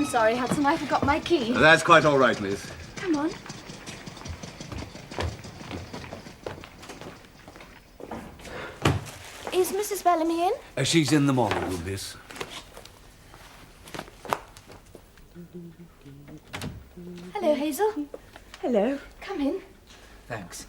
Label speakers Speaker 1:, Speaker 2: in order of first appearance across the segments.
Speaker 1: I'm sorry, Hudson. I forgot my key.
Speaker 2: That's quite all right, miss.
Speaker 1: Come on. Is Mrs. Bellamy in?
Speaker 2: She's in the morning room, miss.
Speaker 1: Hello, Hazel.
Speaker 3: Hello.
Speaker 1: Come in.
Speaker 4: Thanks.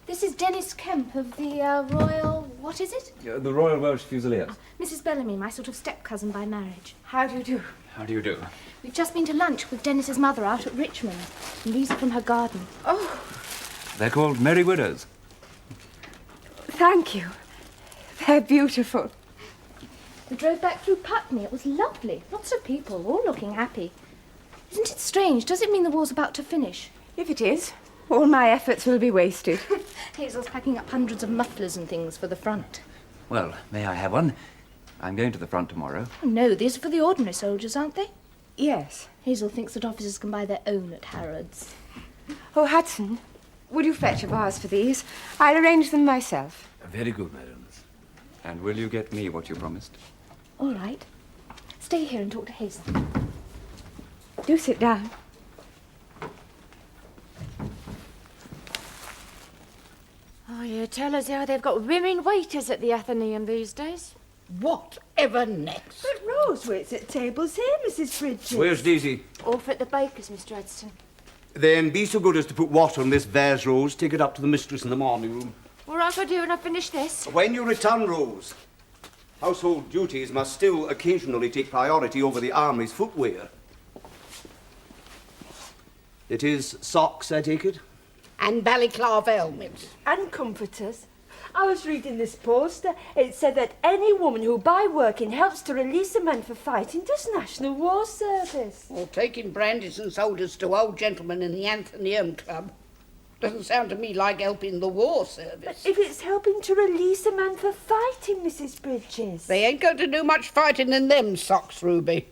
Speaker 1: This is Dennis Kemp of the Royal... What is it?
Speaker 4: The Royal Welsh Fusiliers.
Speaker 1: Mrs. Bellamy, my sort of step-cousin by marriage.
Speaker 3: How do you do?
Speaker 4: How do you do?
Speaker 1: We've just been to lunch with Dennis's mother out at Richmond. And these are from her garden.
Speaker 3: Oh,
Speaker 4: They're called Merry Widows.
Speaker 3: thank you. They're beautiful.
Speaker 1: We drove back through Putney. It was lovely. Lots of people, all looking happy. Isn't it strange? Does it mean the war's about to finish?
Speaker 3: If it is, all my efforts will be wasted.
Speaker 1: Hazel's packing up hundreds of mufflers and things for the front.
Speaker 4: Well, may I have one? I'm going to the front tomorrow.
Speaker 1: Oh, no, these are for the ordinary soldiers, aren't they?
Speaker 3: Yes.
Speaker 1: Hazel thinks that officers can buy their own at Harrods.
Speaker 3: Oh, Hudson, would you fetch a vase for these? I'll arrange them myself.
Speaker 4: Very good, madam. And will you get me what you promised?
Speaker 1: All right. Stay here and talk to Hazel.
Speaker 3: Do sit down.
Speaker 5: Oh, you tell us how they've got women waiters at the Athenaeum these days.
Speaker 6: Whatever next?
Speaker 3: But Rose waits at tables here, Mrs. Bridges.
Speaker 2: Where's Daisy?
Speaker 5: Off at the baker's, Mr. Edson.
Speaker 2: Then be so good as to put water on this vase, Rose. Take it up to the mistress in the morning room.
Speaker 5: All right, I'll do when I finish this.
Speaker 2: When you return, Rose, household duties must still occasionally take priority over the army's footwear. It is socks, I take it?
Speaker 6: And balaclava helmets.
Speaker 3: And comforters. I was reading this poster. It said that any woman who, by working, helps to release a man for fighting does National War Service.
Speaker 6: Or taking brandies and sodas to old gentlemen in the Athenaeum Club. Doesn't sound to me like helping the war service.
Speaker 3: But if it's helping to release a man for fighting, Mrs. Bridges.
Speaker 6: They ain't going to do much fighting in them socks, Ruby.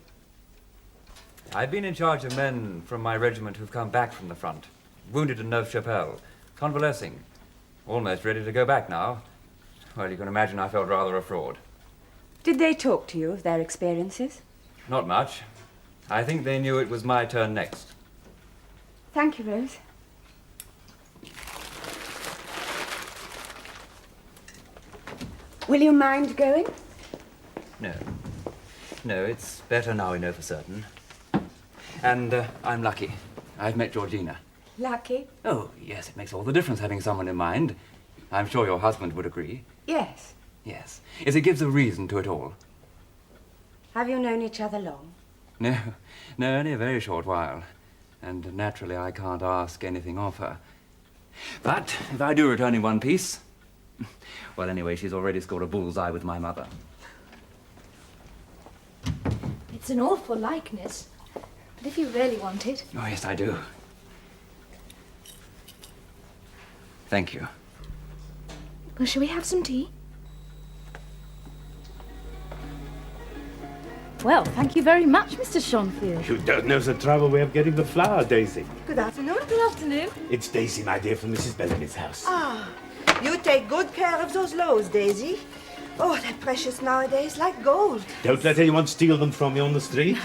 Speaker 4: I've been in charge of men from my regiment who've come back from the front. Wounded in Neuve-Chapelle. Convalescing. Almost ready to go back now. Well, you can imagine I felt rather a fraud.
Speaker 3: Did they talk to you of their experiences?
Speaker 4: Not much. I think they knew it was my turn next.
Speaker 3: Thank you, Rose. Will you mind going?
Speaker 4: No. No, it's better now we know for certain. And I'm lucky. I've met Georgina.
Speaker 3: Lucky?
Speaker 4: Oh, yes, it makes all the difference having someone in mind. I'm sure your husband would agree.
Speaker 3: Yes.
Speaker 4: Yes. Yes, it gives a reason to it all.
Speaker 3: Have you known each other long?
Speaker 4: No, only a very short while. And naturally I can't ask anything of her. But if I do return in one piece... Well, anyway, she's already scored a bullseye with my mother.
Speaker 1: It's an awful likeness. But if you really want it...
Speaker 4: Oh, yes, I do. Thank you.
Speaker 1: Well, shall we have some tea? Well, thank you very much, Mr. Schonfield.
Speaker 7: You don't know the trouble we have getting the flour, Daisy.
Speaker 3: Good afternoon.
Speaker 1: Good afternoon.
Speaker 7: It's Daisy, my dear, from Mrs. Bellamy's house.
Speaker 8: Ah, you take good care of those loaves, Daisy. Oh, they're precious nowadays, like gold.
Speaker 7: Don't let anyone steal them from you on the street.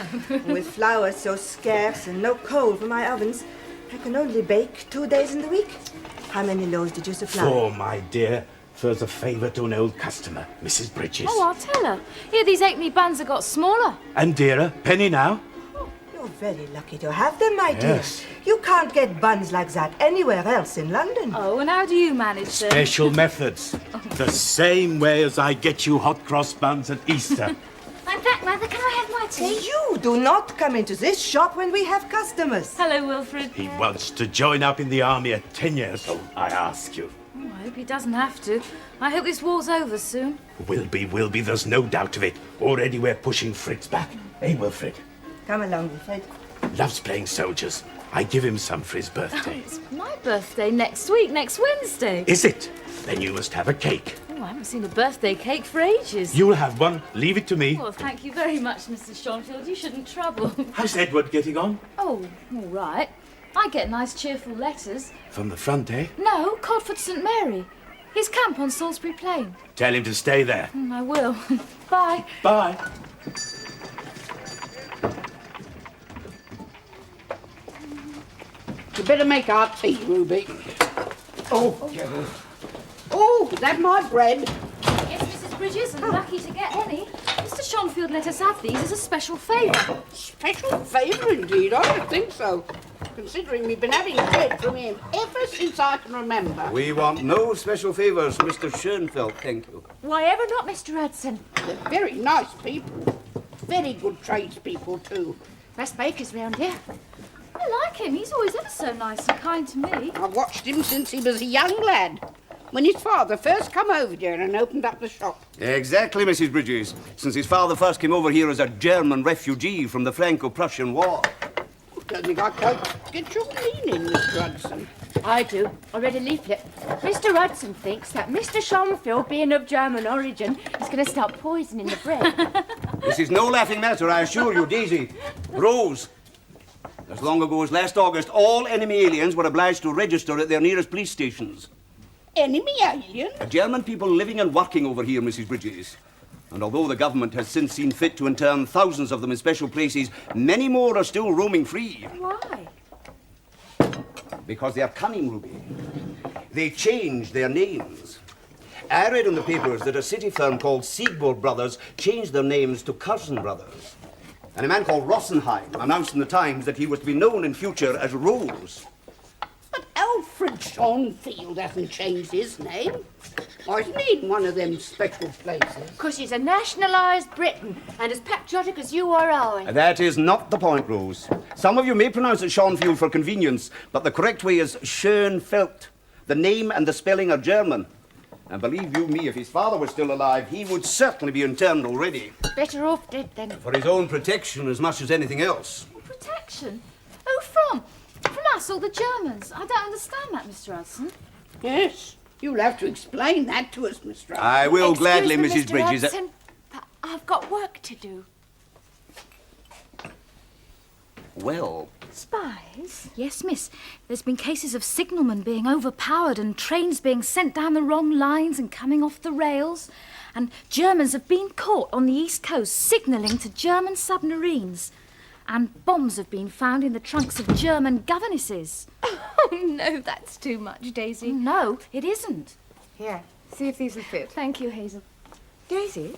Speaker 8: With flour so scarce and no coal for my ovens, I can only bake 2 days in the week. How many loaves did you supply?
Speaker 7: 4, my dear. For a favour to an old customer, Mrs. Bridges.
Speaker 5: Oh, I'll tell her. Here, these halfpenny buns have got smaller.
Speaker 7: And dearer, penny now.
Speaker 8: You're very lucky to have them, my dear.
Speaker 7: Yes.
Speaker 8: You can't get buns like that anywhere else in London.
Speaker 5: Oh, and how do you manage, sir?
Speaker 7: Special methods. The same way as I get you hot cross buns at Easter.
Speaker 1: I'm back, Mother. Can I have my tea?
Speaker 8: You do not come into this shop when we have customers.
Speaker 5: Hello, Wilfred.
Speaker 7: He wants to join up in the army at 10 years old, I ask you.
Speaker 5: Oh, I hope he doesn't have to. I hope this war's over soon.
Speaker 7: Will be, there's no doubt of it. Already we're pushing Fritz back. Hey, Wilfred.
Speaker 8: Come along, Wilfred.
Speaker 7: Loves playing soldiers. I give him some for his birthday.
Speaker 5: It's my birthday next week, next Wednesday.
Speaker 7: Is it? Then you must have a cake.
Speaker 5: Oh, I haven't seen a birthday cake for ages.
Speaker 7: You'll have one. Leave it to me.
Speaker 5: Well, thank you very much, Mr. Schonfield. You shouldn't trouble.
Speaker 7: How's Edward getting on?
Speaker 5: Oh, all right. I get nice, cheerful letters.
Speaker 7: From the front, eh?
Speaker 5: No, Codford St. Mary. His camp on Salisbury Plain.
Speaker 7: Tell him to stay there.
Speaker 5: I will. Bye.
Speaker 7: Bye.
Speaker 6: You better make our tea, Ruby. Oh, devil. Oh, is that my bread?
Speaker 1: Yes, Mrs. Bridges, and lucky to get any. Mr. Schonfield let us have these as a special favour.
Speaker 6: Special favour indeed, I don't think so. Considering we've been having bread from him ever since I can remember.
Speaker 2: We want no special favours, Mr. Schoenfeld, thank you.
Speaker 5: Why ever not, Mr. Hudson?
Speaker 6: They're very nice people. Very good tradespeople, too.
Speaker 5: Best bakers round here.
Speaker 1: I like him. He's always ever so nice and kind to me.
Speaker 6: I've watched him since he was a young lad, when his father first come over here and opened up the shop.
Speaker 2: Exactly, Mrs. Bridges. Since his father first came over here as a German refugee from the Franco-Prussian War.
Speaker 6: I don't think I quite get your meaning, Mr. Hudson.
Speaker 5: I do. I read a leaflet. Mr. Hudson thinks that Mr. Schonfield, being of German origin, is going to start poisoning the bread.
Speaker 2: This is no laughing matter, I assure you, Daisy. Rose. As long ago as last August, all enemy aliens were obliged to register at their nearest police stations.
Speaker 6: Enemy alien?
Speaker 2: German people living and working over here, Mrs. Bridges. And although the government has since seen fit to intern thousands of them in special places, many more are still roaming free.
Speaker 5: Why?
Speaker 2: Because they are cunning, Ruby. They changed their names. I read in the papers that a city firm called Siegburg Brothers changed their names to Cousin Brothers. And a man called Rossenheim announced in the Times that he was to be known in future as Rose.
Speaker 6: But Alfred Schonfield hasn't changed his name. Or isn't he in one of them special places?
Speaker 5: Because he's a nationalised Briton and as patriotic as you or I.
Speaker 2: That is not the point, Rose. Some of you may pronounce it Schonfield for convenience, but the correct way is Schoenfeld. The name and the spelling are German. And believe you me, if his father was still alive, he would certainly be interned already.
Speaker 5: Better off dead then.
Speaker 2: For his own protection as much as anything else.
Speaker 1: Protection? Oh, from us, all the Germans. I don't understand that, Mr. Hudson.
Speaker 6: Yes, you'll have to explain that to us, Mr. Hudson.
Speaker 2: I will gladly,
Speaker 5: me,
Speaker 2: Mrs.
Speaker 5: Mr.
Speaker 2: Bridges.
Speaker 5: Hudson, but I've got work to do.
Speaker 2: Well,
Speaker 1: Spies? Yes, miss. There's been cases of signalmen being overpowered and trains being sent down the wrong lines and coming off the rails. And Germans have been caught on the East Coast signalling to German submarines. And bombs have been found in the trunks of German governesses.
Speaker 9: Oh, no, that's too much, Daisy.
Speaker 1: No, it isn't.
Speaker 8: Here, see if these will fit.
Speaker 1: Thank you, Hazel.
Speaker 8: Daisy,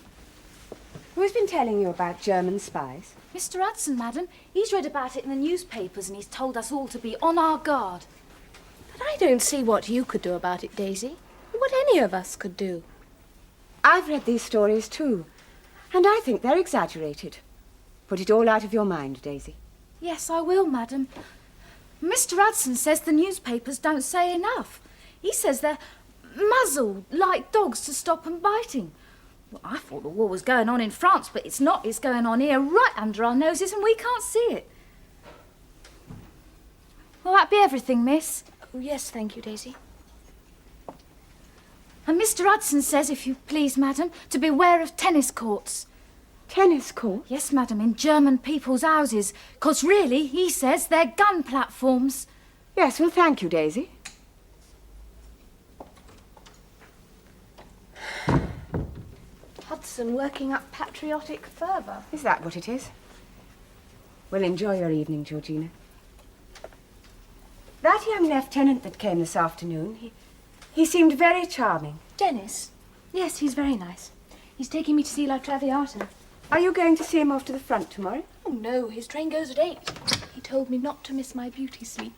Speaker 8: who's been telling you about German spies?
Speaker 1: Mr. Hudson, madam. He's read about it in the newspapers and he's told us all to be on our guard.
Speaker 9: But I don't see what you could do about it, Daisy. What any of us could do.
Speaker 8: I've read these stories too, and I think they're exaggerated. Put it all out of your mind, Daisy.
Speaker 1: Yes, I will, madam. Mr. Hudson says the newspapers don't say enough. He says they're muzzled like dogs to stop them biting. Well, I thought the war was going on in France, but it's not. It's going on here right under our noses and we can't see it. Will that be everything, miss?
Speaker 9: Oh, yes, thank you, Daisy.
Speaker 1: And Mr. Hudson says, if you please, madam, to beware of tennis courts.
Speaker 8: Tennis court?
Speaker 1: Yes, madam, in German people's houses. 'Cause really, he says, they're gun platforms.
Speaker 8: Yes, well, thank you, Daisy.
Speaker 9: Hudson working up patriotic fervour.
Speaker 8: Is that what it is? Well, enjoy your evening, Georgina. That young lieutenant that came this afternoon, he seemed very charming.
Speaker 9: Dennis?
Speaker 1: Yes, he's very nice. He's taking me to see La Traviata.
Speaker 8: Are you going to see him off to the front tomorrow?
Speaker 9: Oh, no, his train goes at 8. He told me not to miss my beauty sleep.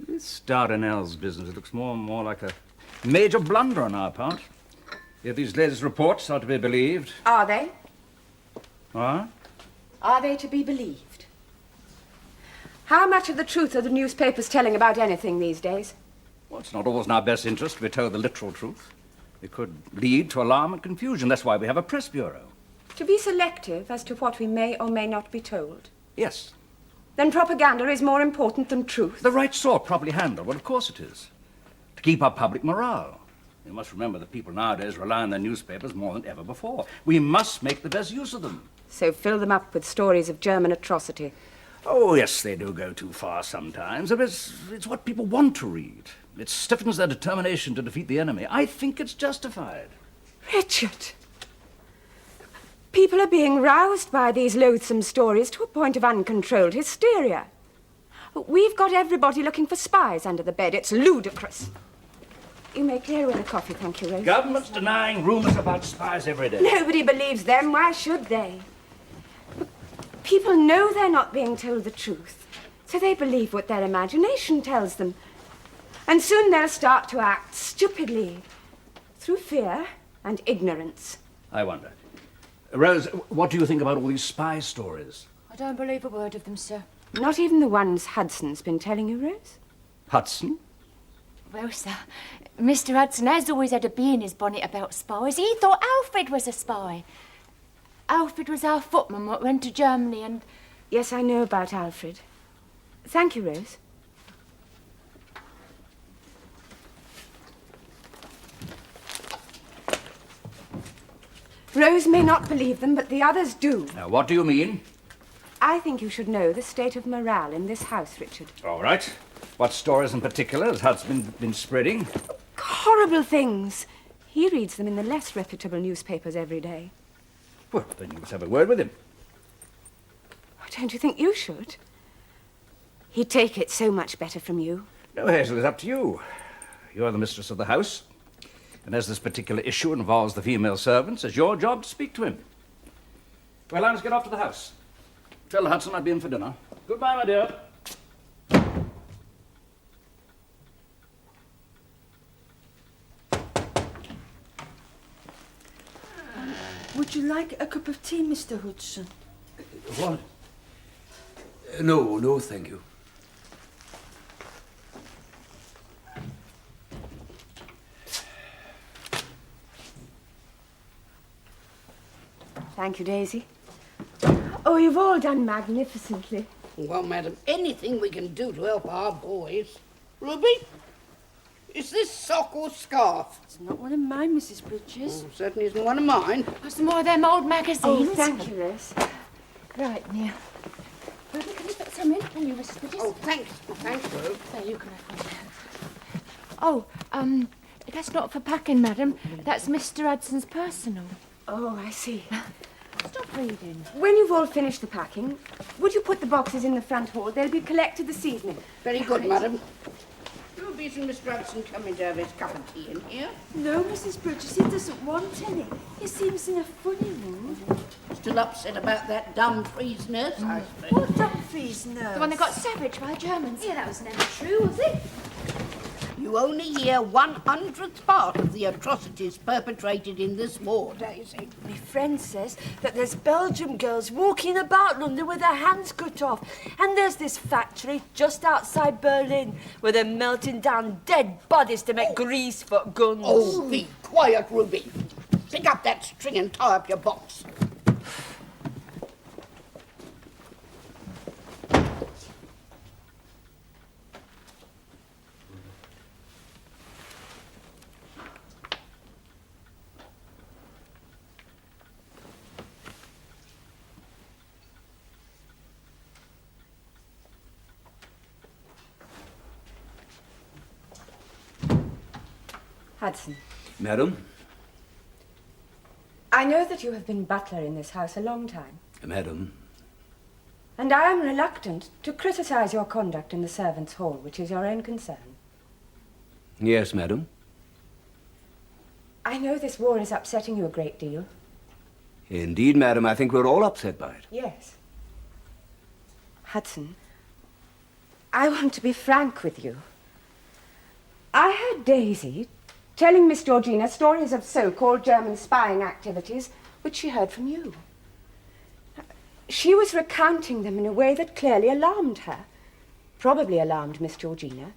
Speaker 4: This Dardanelles business looks more and more like a major blunder on our part. If these latest reports are to be believed...
Speaker 8: Are they?
Speaker 4: What?
Speaker 8: Are they to be believed? How much of the truth are the newspapers telling about anything these days?
Speaker 4: Well, it's not always in our best interest to be told the literal truth. It could lead to alarm and confusion. That's why we have a press bureau.
Speaker 8: To be selective as to what we may or may not be told?
Speaker 4: Yes.
Speaker 8: Then propaganda is more important than truth?
Speaker 4: The right sort, properly handled. Well, of course it is. To keep up public morale. You must remember that people nowadays rely on their newspapers more than ever before. We must make the best use of them.
Speaker 8: So fill them up with stories of German atrocity.
Speaker 10: Oh, yes, they do go too far sometimes. It's what people want to read. It stiffens their determination to defeat the enemy. I think it's justified.
Speaker 3: Richard! People are being roused by these loathsome stories to a point of uncontrolled hysteria. We've got everybody looking for spies under the bed. It's ludicrous. You may clear away the coffee, thank you, Rose.
Speaker 10: Government's denying rumours about spies every day.
Speaker 3: Nobody believes them. Why should they? People know they're not being told the truth, so they believe what their imagination tells them. And soon they'll start to act stupidly through fear and ignorance.
Speaker 10: I wonder. Rose, what do you think about all these spy stories?
Speaker 5: I don't believe a word of them, sir.
Speaker 3: Not even the ones Hudson's been telling you, Rose?
Speaker 10: Hudson?
Speaker 5: Well, sir, Mr. Hudson has always had a bee in his bonnet about spies. He thought Alfred was a spy. Alfred was our footman what went to Germany and...
Speaker 3: Yes, I know about Alfred. Thank you, Rose. Rose may not believe them, but the others do.
Speaker 10: Now, what do you mean?
Speaker 3: I think you should know the state of morale in this house, Richard.
Speaker 10: All right. What stories in particular has Hudson been spreading?
Speaker 3: Horrible things. He reads them in the less reputable newspapers every day.
Speaker 10: Well, then you must have a word with him.
Speaker 3: Don't you think you should? He'd take it so much better from you.
Speaker 10: No, Hazel, it's up to you. You're the mistress of the house. And as this particular issue involves the female servants, it's your job to speak to him. Well, I must get off to the house. Tell Hudson I'd be in for dinner. Goodbye, my dear.
Speaker 8: Would you like a cup of tea, Mr. Hudson?
Speaker 2: What? No, thank you.
Speaker 3: Thank you, Daisy. Oh, you've all done magnificently.
Speaker 6: Well, madam, anything we can do to help our boys. Ruby, is this sock or scarf?
Speaker 8: It's not one of mine, Mrs. Bridges.
Speaker 6: Oh, certainly isn't one of mine.
Speaker 5: Some more of them old magazines.
Speaker 3: Oh, thank you, Rose.
Speaker 5: Right, now. Ruby, can you put some in? Will you, Mrs. Bridges?
Speaker 6: Oh, thanks, Rose.
Speaker 5: There, you can have one. Oh, that's not for packing, madam. That's Mr. Hudson's personal.
Speaker 3: Oh, I see.
Speaker 5: Stop reading.
Speaker 3: When you've all finished the packing, would you put the boxes in the front hall? They'll be collected this evening.
Speaker 6: Very good, madam. Ruby's and Mr. Hudson coming to have his cup of tea in here.
Speaker 8: No, Mrs. Bridges, he doesn't want any. He seems in a funny mood.
Speaker 6: Still upset about that Dumfries nurse, I suppose.
Speaker 8: What Dumfries nurse?
Speaker 5: The one that got savaged by Germans.
Speaker 1: Yeah, that was never true, was it?
Speaker 6: You only hear 1/100th part of the atrocities perpetrated in this war, Daisy.
Speaker 8: My friend says that there's Belgian girls walking about London with their hands cut off. And there's this factory just outside Berlin where they're melting down dead bodies to make grease for guns.
Speaker 6: Oh, be quiet, Ruby. Pick up that string and tie up your box.
Speaker 3: Hudson,
Speaker 2: Madam?
Speaker 3: I know that you have been butler in this house a long time.
Speaker 2: Madam?
Speaker 3: And I am reluctant to criticize your conduct in the servants' hall, which is your own concern.
Speaker 2: Yes, madam.
Speaker 3: I know this war is upsetting you a great deal.
Speaker 2: Indeed, madam, I think we're all upset by it.
Speaker 3: Yes. Hudson, I want to be frank with you. I heard Daisy telling Miss Georgina stories of so-called German spying activities, which she heard from you. She was recounting them in a way that clearly alarmed her, probably alarmed Miss Georgina,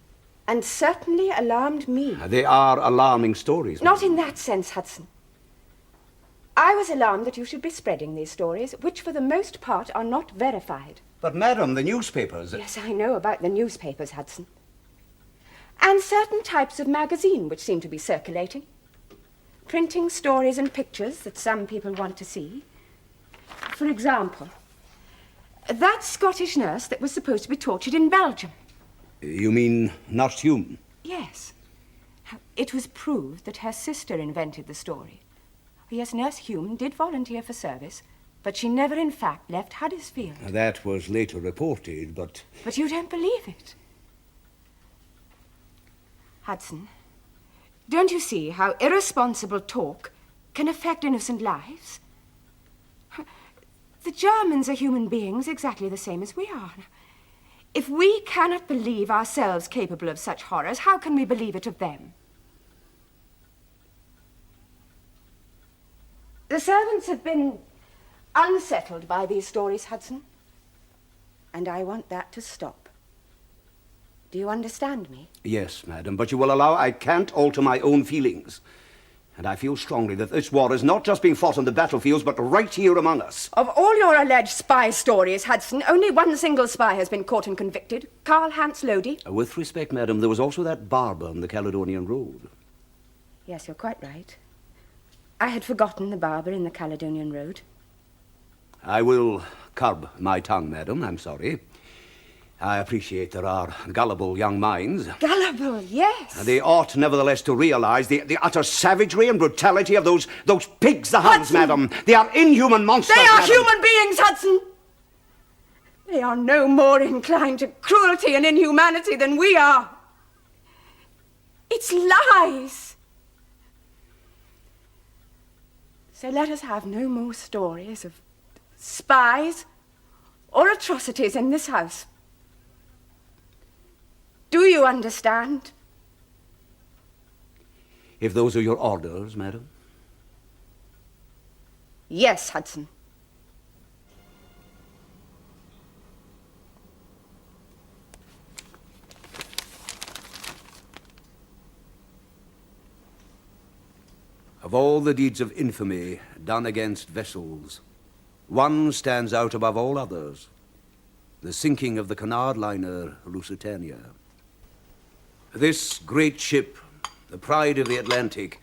Speaker 3: and certainly alarmed me.
Speaker 2: They are alarming stories.
Speaker 3: Not in that sense, Hudson. I was alarmed that you should be spreading these stories, which for the most part are not verified.
Speaker 2: But, madam, the newspapers...
Speaker 3: Yes, I know about the newspapers, Hudson. And certain types of magazine which seem to be circulating. Printing stories and pictures that some people want to see. For example, That Scottish nurse that was supposed to be tortured in Belgium.
Speaker 2: You mean Norsk Hume?
Speaker 3: Yes. It was proved that her sister invented the story. Yes, Nurse Hume did volunteer for service, but she never in fact left Huddersfield.
Speaker 2: That was later reported, but...
Speaker 3: But you don't believe it. Hudson, don't you see how irresponsible talk can affect innocent lives? The Germans are human beings exactly the same as we are. If we cannot believe ourselves capable of such horrors, how can we believe it of them? The servants have been unsettled by these stories, Hudson. And I want that to stop. Do you understand me?
Speaker 2: Yes, madam, but you will allow I can't alter my own feelings. And I feel strongly that this war is not just being fought on the battlefields, but right here among us.
Speaker 3: Of all your alleged spy stories, Hudson, only one single spy has been caught and convicted, Karl-Hans Lodi.
Speaker 2: With respect, madam, there was also that barber on the Caledonian Road.
Speaker 3: Yes, you're quite right. I had forgotten the barber in the Caledonian Road.
Speaker 2: I will curb my tongue, madam, I'm sorry. I appreciate there are gullible young minds.
Speaker 3: Gullible, yes.
Speaker 2: They ought nevertheless to realize the utter savagery and brutality of those pigs, the Huns, madam. They are inhuman monsters,
Speaker 3: They are
Speaker 2: madam.
Speaker 3: human beings, Hudson! They are no more inclined to cruelty and inhumanity than we are. It's lies. So let us have no more stories of spies or atrocities in this house. Do you understand?
Speaker 2: If those are your orders, madam.
Speaker 3: Yes, Hudson.
Speaker 2: Of all the deeds of infamy done against vessels, one stands out above all others: the sinking of the Canard liner Lusitania. This great ship, the pride of the Atlantic,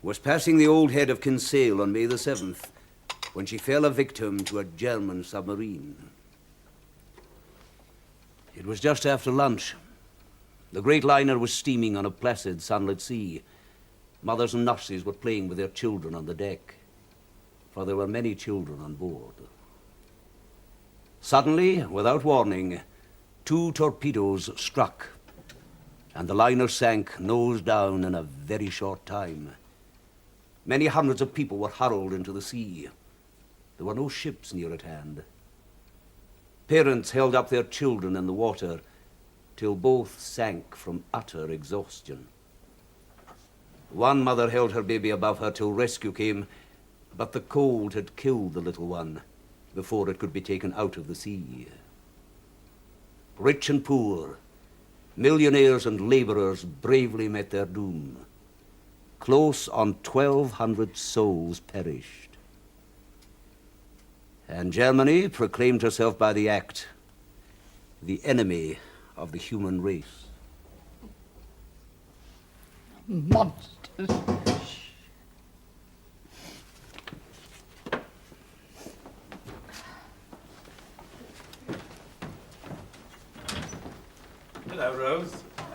Speaker 2: was passing the old head of Kinsale on May the 7th, when she fell a victim to a German submarine. It was just after lunch. The great liner was steaming on a placid, sunlit sea. Mothers and nurses were playing with their children on the deck, for there were many children on board. Suddenly, without warning, 2 torpedoes struck, and the liner sank nose down in a very short time. Many hundreds of people were hurled into the sea. There were no ships near at hand. Parents held up their children in the water till both sank from utter exhaustion. One mother held her baby above her till rescue came, but the cold had killed the little one before it could be taken out of the sea. Rich and poor, millionaires and laborers bravely met their doom. Close on 1,200 souls perished. And Germany proclaimed herself by the act the enemy of the human race.
Speaker 6: Monsters.
Speaker 7: Hello, Rose.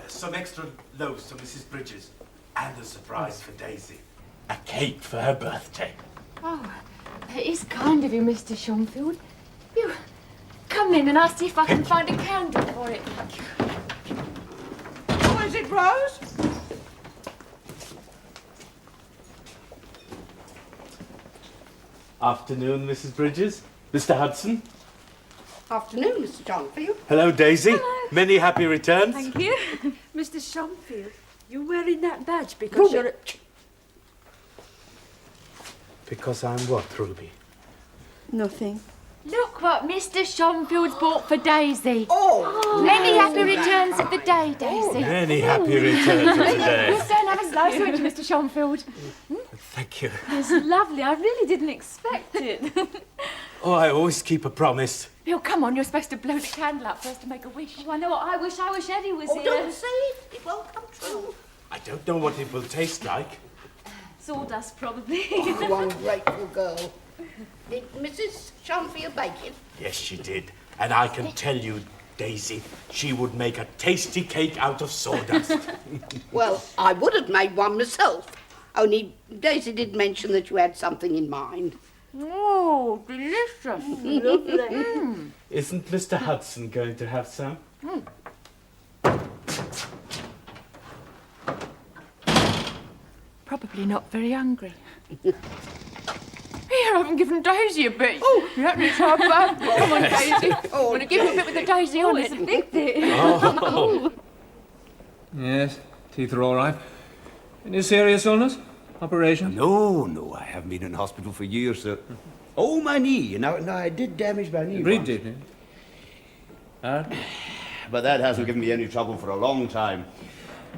Speaker 7: Some extra loaves for Mrs. Bridges. And a surprise for Daisy. A cake for her birthday.
Speaker 5: Oh, it is kind of you, Mr. Shumfield. You come in and I'll see if I can find a candle for it.
Speaker 6: What is it, Rose?
Speaker 7: Afternoon, Mrs. Bridges. Mr. Hudson.
Speaker 6: Afternoon, Mr. Johnfield.
Speaker 7: Hello, Daisy.
Speaker 9: Hello.
Speaker 7: Many happy returns.
Speaker 9: Thank you.
Speaker 8: Mr. Shumfield, you're wearing that badge because you're...
Speaker 7: Because I'm what, Ruby?
Speaker 8: Nothing.
Speaker 5: Look what Mr. Shumfield's bought for Daisy.
Speaker 6: Oh!
Speaker 5: Many happy returns of the day, Daisy.
Speaker 7: Many happy returns of the day.
Speaker 5: You'll go and have a slice, won't you, Mr. Shumfield?
Speaker 7: Thank you.
Speaker 9: It's lovely. I really didn't expect it.
Speaker 7: Oh, I always keep a promise.
Speaker 5: Bill, come on, you're supposed to blow the candle out first to make a wish.
Speaker 1: Oh, I know what I wish Eddie was here.
Speaker 6: Don't say it. It won't come true.
Speaker 7: I don't know what it will taste like.
Speaker 1: Sawdust, probably.
Speaker 6: Oh, ungrateful girl. Did Mrs. Shumfield bake it?
Speaker 7: Yes, she did. And I can tell you, Daisy, she would make a tasty cake out of sawdust.
Speaker 6: Well, I would have made one myself. Only Daisy did mention that you had something in mind.
Speaker 5: Oh, delicious. Lovely.
Speaker 7: Isn't Mr. Hudson going to have some?
Speaker 5: Probably not very hungry. Here, I haven't given Daisy a bit. Oh, let me try that. Come on, Daisy. I'm going to give you a bit with the daisy on it. It's a big bit.
Speaker 11: Yes, teeth are all right. Any serious illness? Operation?
Speaker 2: No, I haven't been in hospital for years, sir. Oh, my knee. Now, I did damage my knee once.
Speaker 11: Did you?
Speaker 2: But that hasn't given me any trouble for a long time.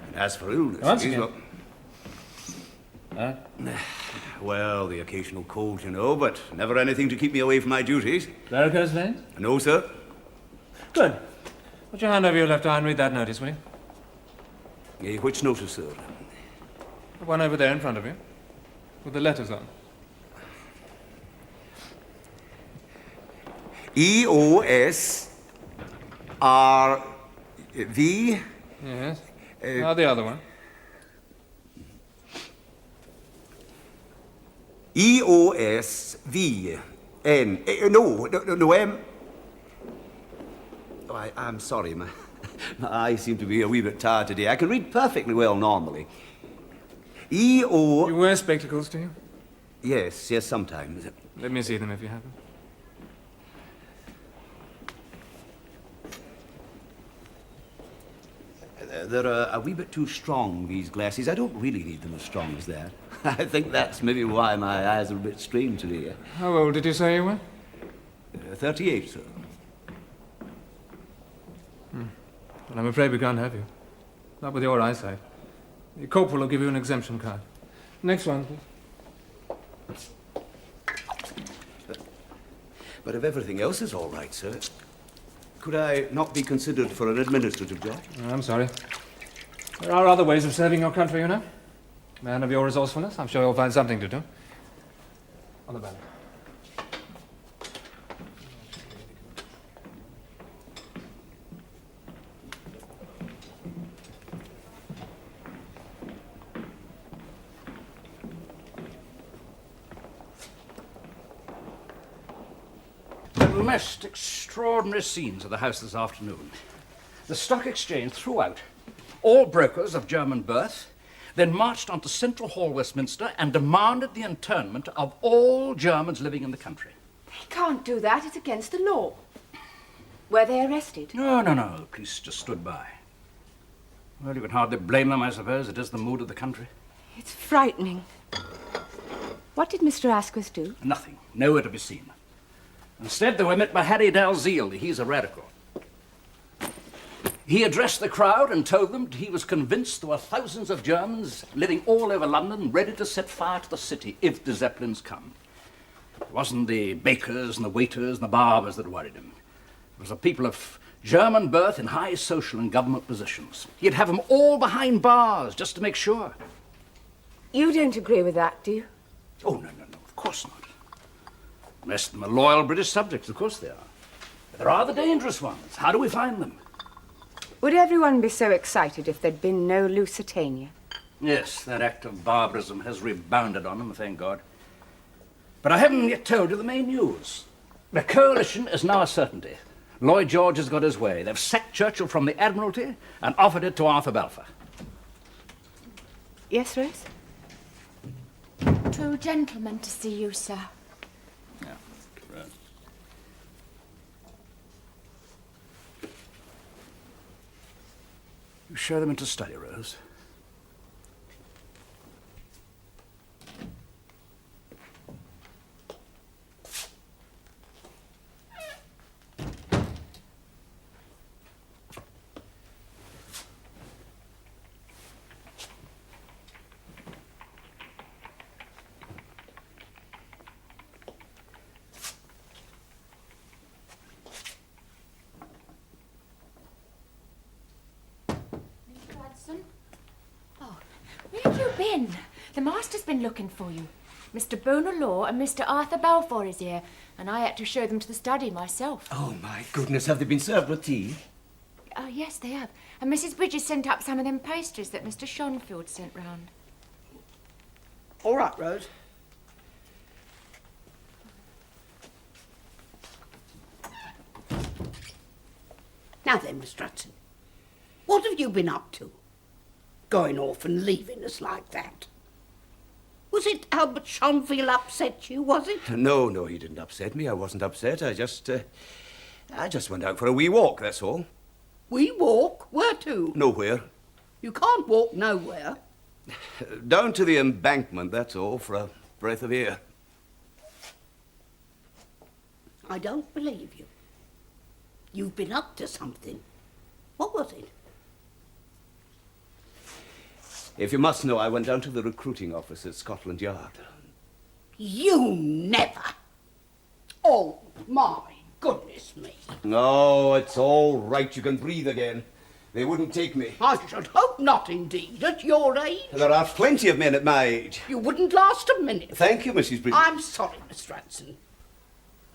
Speaker 2: And as for illness...
Speaker 11: Once again?
Speaker 2: Well, the occasional cold, you know, but never anything to keep me away from my duties.
Speaker 11: Varicose veins?
Speaker 2: No, sir.
Speaker 11: Good. Put your hand over your left eye and read that notice, will you?
Speaker 2: Which notice, sir?
Speaker 11: The one over there in front of you, with the letters on.
Speaker 2: E-O-S-R-V?
Speaker 11: Yes. Now the other one.
Speaker 2: E-O-S-V-N. No, M. Oh, I'm sorry, my eyes seem to be a wee bit tired today. I can read perfectly well normally. E-O...
Speaker 11: You wear spectacles, do you?
Speaker 2: Yes, sometimes.
Speaker 11: Let me see them if you have them.
Speaker 2: They're a wee bit too strong, these glasses. I don't really need them as strong as that. I think that's maybe why my eyes are a bit strained today.
Speaker 11: How old did you say you were?
Speaker 2: 38, sir.
Speaker 11: Well, I'm afraid we can't have you. Not with your eyesight. The corporal will give you an exemption card. Next one, please.
Speaker 2: But if everything else is all right, sir, could I not be considered for an administrative job?
Speaker 11: I'm sorry. There are other ways of serving your country, you know. Man of your resourcefulness, I'm sure you'll find something to do. On the ballot.
Speaker 10: The most extraordinary scenes at the House this afternoon. The Stock Exchange threw out all brokers of German birth, then marched onto Central Hall, Westminster, and demanded the internment of all Germans living in the country.
Speaker 3: They can't do that. It's against the law. Were they arrested?
Speaker 10: No. The police just stood by. Well, you can hardly blame them, I suppose. It is the mood of the country.
Speaker 3: It's frightening. What did Mr. Asquith do?
Speaker 10: Nothing. Nowhere to be seen. Instead, they were met by Harry Dalziel. He's a radical. He addressed the crowd and told them that he was convinced there were thousands of Germans living all over London ready to set fire to the city if the Zeppelins come. It wasn't the bakers and the waiters and the barbers that worried him. It was the people of German birth in high social and government positions. He'd have them all behind bars just to make sure.
Speaker 3: You don't agree with that, do you?
Speaker 10: Oh, no, of course not. The rest of them are loyal British subjects, of course they are. But there are the dangerous ones. How do we find them?
Speaker 3: Would everyone be so excited if there'd been no Lusitania?
Speaker 10: Yes, that act of barbarism has rebounded on them, thank God. But I haven't yet told you the main news. The coalition is now a certainty. Lloyd George has got his way. They've sacked Churchill from the Admiralty and offered it to Arthur Balfour.
Speaker 3: Yes, Rose?
Speaker 5: 2 gentlemen to see you, sir.
Speaker 10: Yeah, right. You show them into study, Rose.
Speaker 5: Oh, where have you been? The master's been looking for you. Mr. Bonar Law and Mr. Arthur Balfour is here, and I had to show them to the study myself.
Speaker 2: Oh, my goodness, have they been served with tea?
Speaker 5: Oh, yes, they have. And Mrs. Bridges sent up some of them pastries that Mr. Schonfield sent round.
Speaker 6: All right, Rose. Now then, Miss Stratton, what have you been up to? Going off and leaving us like that? Was it Albert Schonfield upset you, was it?
Speaker 2: No, he didn't upset me. I wasn't upset. I just went out for a wee walk, that's all.
Speaker 6: We walk? Where to?
Speaker 2: Nowhere.
Speaker 6: You can't walk nowhere.
Speaker 2: Down to the embankment, that's all, for a breath of air.
Speaker 6: I don't believe you. You've been up to something. What was it?
Speaker 2: If you must know, I went down to the recruiting office at Scotland Yard.
Speaker 6: You never! Oh, my goodness me.
Speaker 2: No, it's all right. You can breathe again. They wouldn't take me.
Speaker 6: I should hope not, indeed, at your age.
Speaker 2: There are plenty of men at my age.
Speaker 6: You wouldn't last a minute.
Speaker 2: Thank you, Mrs. Bridges.
Speaker 6: I'm sorry, Miss Ranson.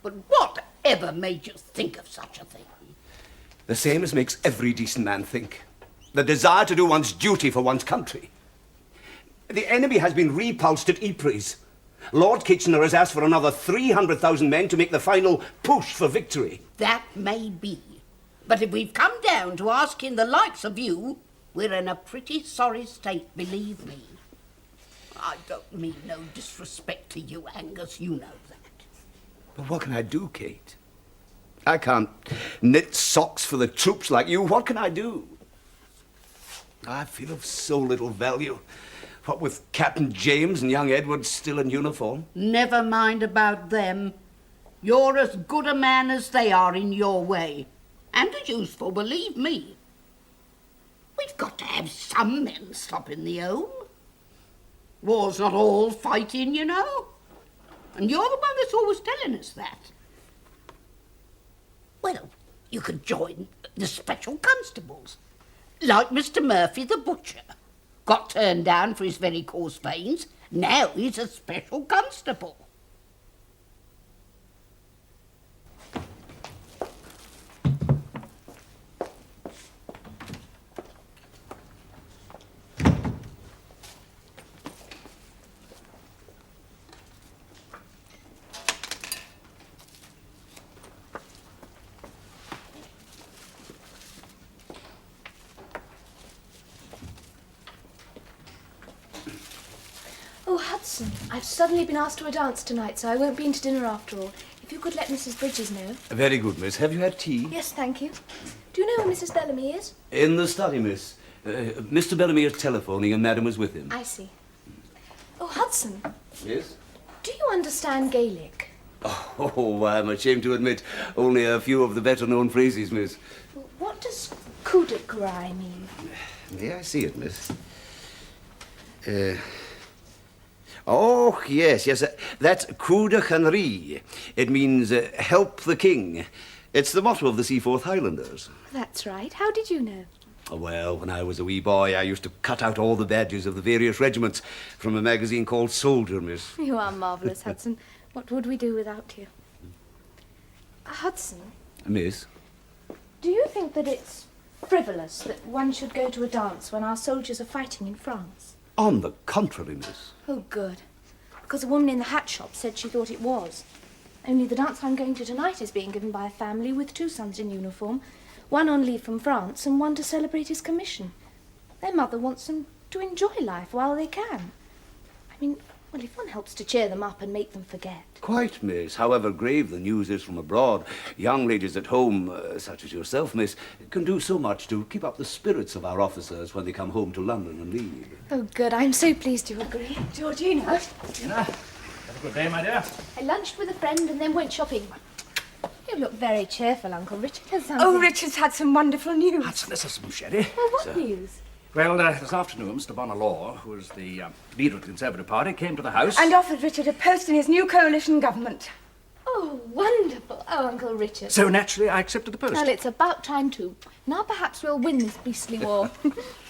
Speaker 6: But whatever made you think of such a thing?
Speaker 2: The same as makes every decent man think. The desire to do one's duty for one's country. The enemy has been repulsed at Ypres. Lord Kitchener has asked for another 300,000 men to make the final push for victory.
Speaker 6: That may be. But if we've come down to asking the likes of you, we're in a pretty sorry state, believe me. I don't mean no disrespect to you, Angus, you know that.
Speaker 2: But what can I do, Kate? I can't knit socks for the troops like you. What can I do? I feel of so little value. What with Captain James and young Edward still in uniform.
Speaker 6: Never mind about them. You're as good a man as they are in your way. And as useful, believe me. We've got to have some men stopping the home. War's not all fighting, you know. And you're the one that's always telling us that. Well, you could join the special constables. Like Mr. Murphy the butcher. Got turned down for his very coarse veins. Now he's a special constable.
Speaker 9: Oh, Hudson, I've suddenly been asked to a dance tonight, so I won't be in to dinner after all. If you could let Mrs. Bridges know.
Speaker 2: Very good, miss. Have you had tea?
Speaker 9: Yes, thank you. Do you know where Mrs. Bellamy is?
Speaker 2: In the study, miss. Mr. Bellamy is telephoning and Madam is with him.
Speaker 9: I see. Oh, Hudson.
Speaker 2: Yes?
Speaker 9: Do you understand Gaelic?
Speaker 2: Oh, I'm ashamed to admit only a few of the better-known phrases, miss.
Speaker 9: What does coup de grace mean?
Speaker 2: May I see it, miss? Oh, yes. That's coup de Henry. It means help the king. It's the motto of the Seaforth Highlanders.
Speaker 9: That's right. How did you know?
Speaker 2: Well, when I was a wee boy, I used to cut out all the badges of the various regiments from a magazine called Soldier, miss.
Speaker 9: You are marvellous, Hudson. What would we do without you? Hudson?
Speaker 2: Miss?
Speaker 9: Do you think that it's frivolous that one should go to a dance when our soldiers are fighting in France?
Speaker 2: On the contrary, miss.
Speaker 9: Oh, good. Because a woman in the hat shop said she thought it was. Only the dance I'm going to tonight is being given by a family with 2 sons in uniform, one on leave from France and one to celebrate his commission. Their mother wants them to enjoy life while they can. I mean, well, if one helps to cheer them up and make them forget.
Speaker 2: Quite, miss. However grave the news is from abroad, young ladies at home, such as yourself, miss, can do so much to keep up the spirits of our officers when they come home to London and leave.
Speaker 9: Oh, good. I'm so pleased you agree. Georgina.
Speaker 10: Tina, have a good day, my dear.
Speaker 9: I lunched with a friend and then went shopping. You look very cheerful, Uncle Richard. Has something...
Speaker 3: Oh, Richard's had some wonderful news.
Speaker 10: Hudson, this is some sherry.
Speaker 9: Well, what news?
Speaker 10: Well, this afternoon, Mr. Bonar Law, who is the leader of the Conservative Party, came to the House...
Speaker 3: And offered Richard a post in his new coalition government.
Speaker 9: Oh, wonderful. Oh, Uncle Richard.
Speaker 10: So naturally, I accepted the post.
Speaker 9: Well, it's about time too. Now perhaps we'll win this beastly war.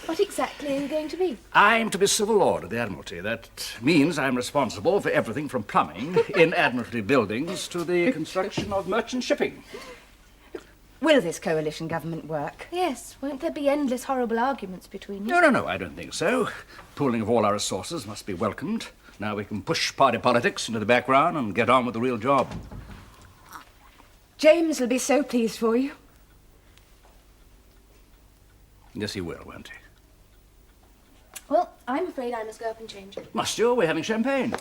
Speaker 9: What exactly are you going to be?
Speaker 10: I'm to be civil lord of the Admiralty. That means I'm responsible for everything from plumbing in Admiralty buildings to the construction of merchant shipping.
Speaker 3: Will this coalition government work?
Speaker 9: Yes, won't there be endless horrible arguments between you?
Speaker 10: No, I don't think so. Pooling of all our resources must be welcomed. Now we can push party politics into the background and get on with the real job.
Speaker 3: James will be so pleased for you.
Speaker 10: Yes, he will, won't he?
Speaker 9: Well, I'm afraid I must go up and change.
Speaker 10: Must you? We're having champagne.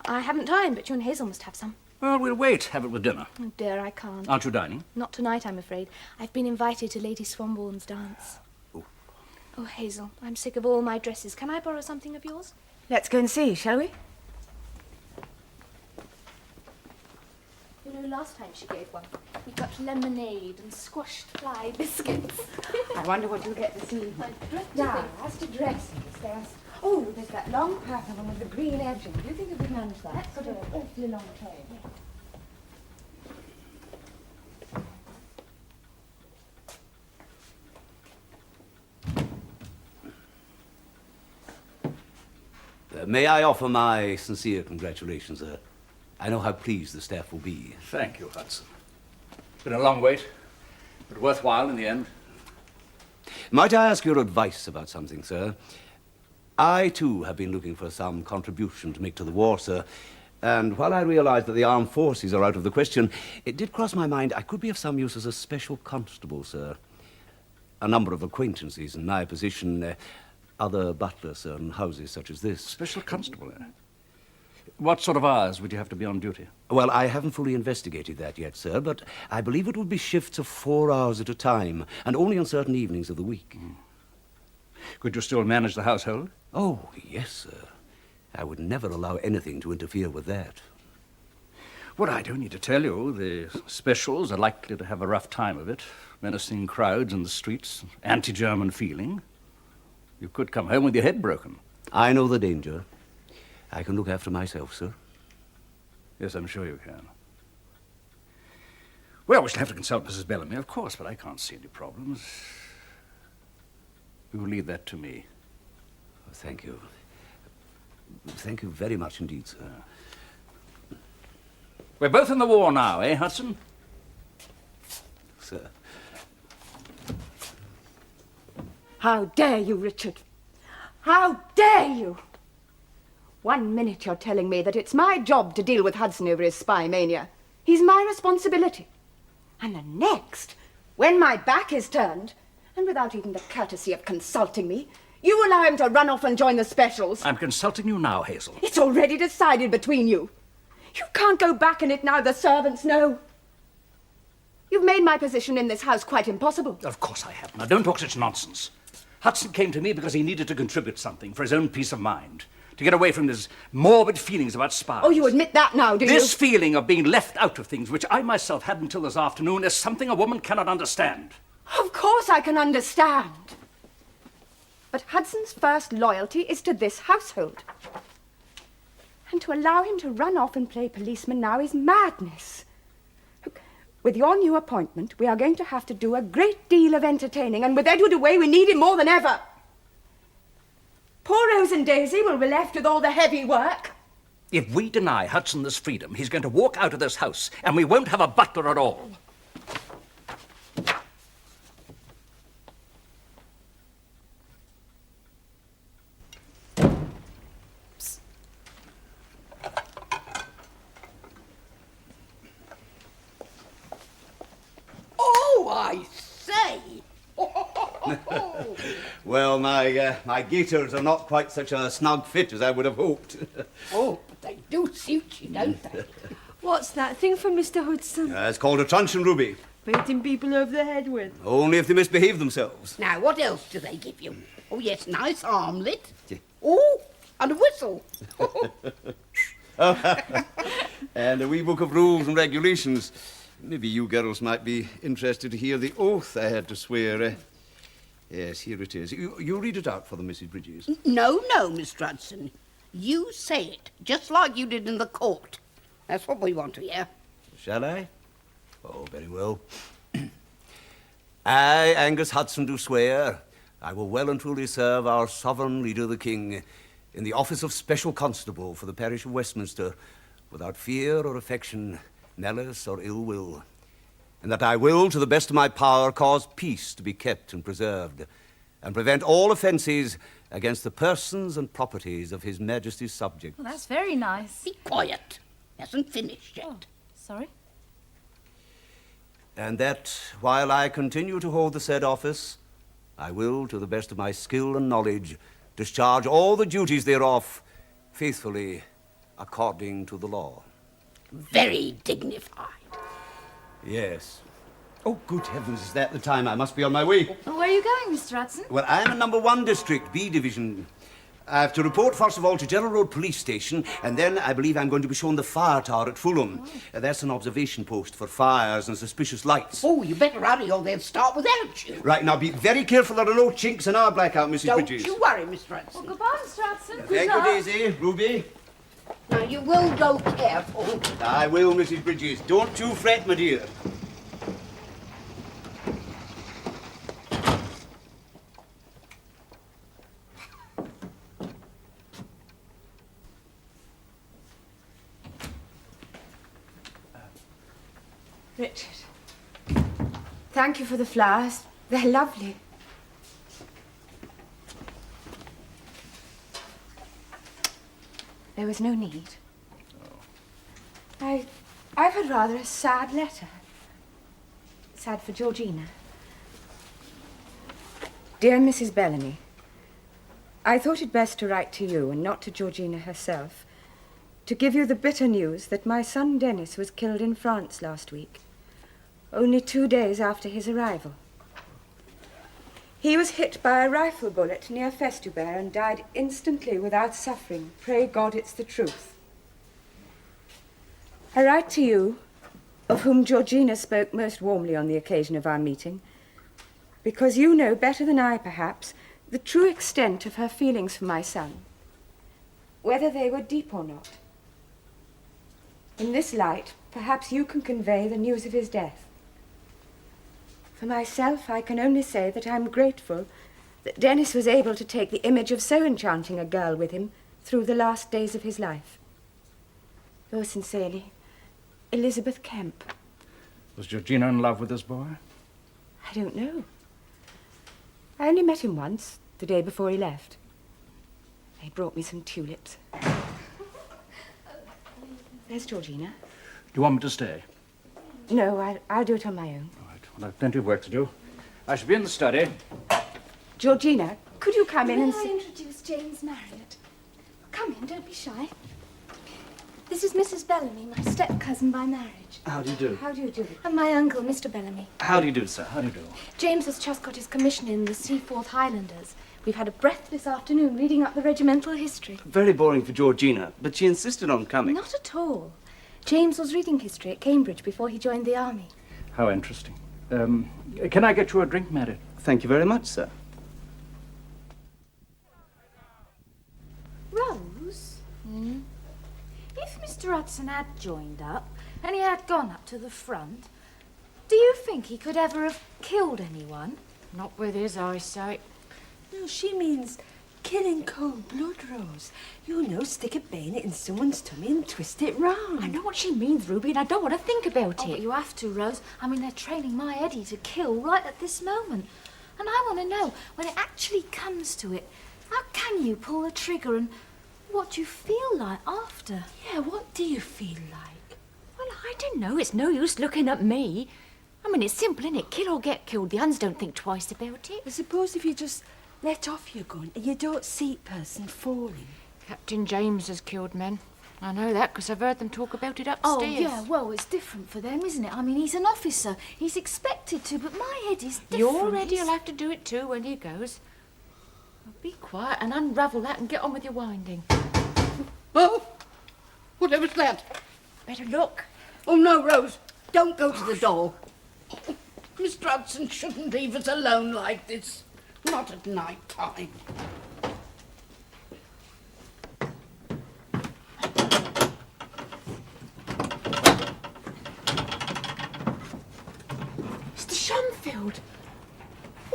Speaker 9: I haven't time, but you and Hazel must have some.
Speaker 10: Well, we'll wait. Have it with dinner.
Speaker 9: Oh, dear, I can't.
Speaker 10: Aren't you dining?
Speaker 9: Not tonight, I'm afraid. I've been invited to Lady Swanbourne's dance. Oh, Hazel, I'm sick of all my dresses. Can I borrow something of yours?
Speaker 3: Let's go and see, shall we?
Speaker 9: You know, last time she gave one, we got lemonade and squashed fly biscuits.
Speaker 3: I wonder what you'll get this evening. Now, as to dresses, there's that long purple one with the green edging. Do you think you could manage that? That's sort of an awfully long train.
Speaker 2: May I offer my sincere congratulations, sir? I know how pleased the staff will be.
Speaker 10: Thank you, Hudson. Been a long wait, but worthwhile in the end.
Speaker 2: Might I ask your advice about something, sir? I, too, have been looking for some contribution to make to the war, sir. And while I realize that the armed forces are out of the question, it did cross my mind I could be of some use as a special constable, sir. A number of acquaintances in my position, other butlers, sir, and houses such as this.
Speaker 10: Special constable, eh? What sort of hours would you have to be on duty?
Speaker 2: Well, I haven't fully investigated that yet, sir, but I believe it would be shifts of 4 hours at a time, and only on certain evenings of the week.
Speaker 10: Could you still manage the household?
Speaker 2: Oh, yes, sir. I would never allow anything to interfere with that.
Speaker 10: Well, I don't need to tell you, the specials are likely to have a rough time of it. Menacing crowds in the streets, anti-German feeling. You could come home with your head broken.
Speaker 2: I know the danger. I can look after myself, sir.
Speaker 10: Yes, I'm sure you can. Well, we shall have to consult Mrs. Bellamy, of course, but I can't see any problems. You will leave that to me.
Speaker 2: Oh, thank you. Thank you very much indeed, sir.
Speaker 10: We're both in the war now, eh, Hudson?
Speaker 2: Sir.
Speaker 3: How dare you, Richard? How dare you? 1 minute you're telling me that it's my job to deal with Hudson over his spy mania. He's my responsibility. And the next, when my back is turned, and without even the courtesy of consulting me, you allow him to run off and join the specials.
Speaker 10: I'm consulting you now, Hazel.
Speaker 3: It's already decided between you. You can't go back on it now the servants know. You've made my position in this house quite impossible.
Speaker 10: Of course I have. Now, don't talk such nonsense. Hudson came to me because he needed to contribute something for his own peace of mind. To get away from his morbid feelings about spies.
Speaker 3: Oh, you admit that now, do you?
Speaker 10: This feeling of being left out of things, which I myself had until this afternoon, is something a woman cannot understand.
Speaker 3: Of course I can understand. But Hudson's first loyalty is to this household. And to allow him to run off and play policeman now is madness. Look, with your new appointment, we are going to have to do a great deal of entertaining, and with Edward away, we need him more than ever. Poor Rose and Daisy will be left with all the heavy work.
Speaker 10: If we deny Hudson this freedom, he's going to walk out of this house, and we won't have a butler at all.
Speaker 3: Psst.
Speaker 6: Oh, I say!
Speaker 2: Well, my gaiters are not quite such a snug fit as I would have hoped.
Speaker 6: Oh, but they do suit you, don't they?
Speaker 8: What's that thing for Mr. Hudson?
Speaker 2: It's called a truncheon ruby.
Speaker 8: Beating people over the head with?
Speaker 2: Only if they misbehave themselves.
Speaker 6: Now, what else do they give you? Oh, yes, nice armlet. Oh, and a whistle.
Speaker 2: And a wee book of rules and regulations. Maybe you girls might be interested to hear the oath I had to swear. Yes, here it is. You read it out for them, Mrs. Bridges.
Speaker 6: No, Mr. Hudson. You say it, just like you did in the court. That's what we want to hear.
Speaker 2: Shall I? Oh, very well. I, Angus Hudson, do swear I will well and truly serve our sovereign leader, the King, in the office of Special Constable for the parish of Westminster, without fear or affection, malice or ill will, and that I will, to the best of my power, cause peace to be kept and preserved, and prevent all offences against the persons and properties of His Majesty's subjects.
Speaker 1: Well, that's very nice.
Speaker 6: Be quiet. He hasn't finished yet.
Speaker 1: Oh, sorry.
Speaker 2: And that, while I continue to hold the said office, I will, to the best of my skill and knowledge, discharge all the duties thereof faithfully according to the law.
Speaker 6: Very dignified.
Speaker 2: Yes. Oh, good heavens, is that the time? I must be on my way.
Speaker 1: Well, where are you going, Mr. Hudson?
Speaker 2: Well, I'm in number 1 district, B division. I have to report, first of all, to General Road Police Station, and then I believe I'm going to be shown the fire tower at Fulham. That's an observation post for fires and suspicious lights.
Speaker 6: Oh, you better hurry or they'll start without you.
Speaker 2: Right, now be very careful there are no chinks in our blackout, Mrs. Bridges.
Speaker 6: Don't you worry, Mr. Hudson.
Speaker 1: Well, goodbye, Mr. Hudson.
Speaker 2: Thank you, Daisy. Ruby.
Speaker 6: Now, you will go careful.
Speaker 2: I will, Mrs. Bridges. Don't you fret, my dear.
Speaker 3: Richard, thank you for the flowers. They're lovely. There was no need. I've had rather a sad letter. Sad for Georgina. Dear Mrs. Bellamy, I thought it best to write to you and not to Georgina herself, to give you the bitter news that my son Dennis was killed in France last week, only 2 days after his arrival. He was hit by a rifle bullet near Festubert and died instantly without suffering. Pray God it's the truth. I write to you, of whom Georgina spoke most warmly on the occasion of our meeting, because you know better than I, perhaps, the true extent of her feelings for my son, whether they were deep or not. In this light, perhaps you can convey the news of his death. For myself, I can only say that I'm grateful that Dennis was able to take the image of so enchanting a girl with him through the last days of his life. Yours sincerely, Elizabeth Kemp.
Speaker 10: Was Georgina in love with this boy?
Speaker 3: I don't know. I only met him once, the day before he left. They brought me some tulips. There's Georgina.
Speaker 10: Do you want me to stay?
Speaker 3: No, I'll do it on my own.
Speaker 10: All right. Well, I've plenty of work to do. I shall be in the study.
Speaker 3: Georgina, could you come in and
Speaker 9: May I
Speaker 3: see...
Speaker 9: introduce James Marriott? Come in, don't be shy. This is Mrs. Bellamy, my step-cousin by marriage.
Speaker 12: How do you do?
Speaker 3: How do you do?
Speaker 9: And my uncle, Mr. Bellamy.
Speaker 12: How do you do, sir? How do you do?
Speaker 9: James has just got his commission in the Seaforth Highlanders. We've had a breathless afternoon reading up the regimental history.
Speaker 12: Very boring for Georgina, but she insisted on coming.
Speaker 9: Not at all. James was reading history at Cambridge before he joined the army.
Speaker 10: How interesting. Can I get you a drink, Marriott?
Speaker 12: Thank you very much, sir.
Speaker 1: Rose? If Mr. Hudson had joined up and he had gone up to the front, do you think he could ever have killed anyone?
Speaker 5: Not with his eyesight.
Speaker 8: No, she means killing cold blood, Rose. You know, stick a bayonet in someone's tummy and twist it round.
Speaker 5: I know what she means, Ruby, and I don't want to think about
Speaker 1: Oh,
Speaker 5: it.
Speaker 1: but you have to, Rose. I mean, they're training my Eddie to kill right at this moment. And I want to know, when it actually comes to it, how can you pull the trigger and what do you feel like after?
Speaker 8: Yeah, what do you feel like?
Speaker 5: Well, I don't know. It's no use looking at me. I mean, it's simple, innit? Kill or get killed. The Huns don't think twice about it.
Speaker 8: I suppose if you just let off your gun and you don't see a person falling.
Speaker 5: Captain James has killed men. I know that because I've heard them talk about it upstairs.
Speaker 1: Oh, yeah, well, it's different for them, isn't it? I mean, he's an officer. He's expected to, but my Eddie's different.
Speaker 5: Your Eddie
Speaker 1: He's-
Speaker 5: will have to do it too when he goes. Well, be quiet and unravel that and get on with your winding.
Speaker 6: Oh, whatever's that?
Speaker 5: Better look.
Speaker 6: Oh, no, Rose, don't go to the door. Mr. Hudson shouldn't leave us alone like this. Not at night time.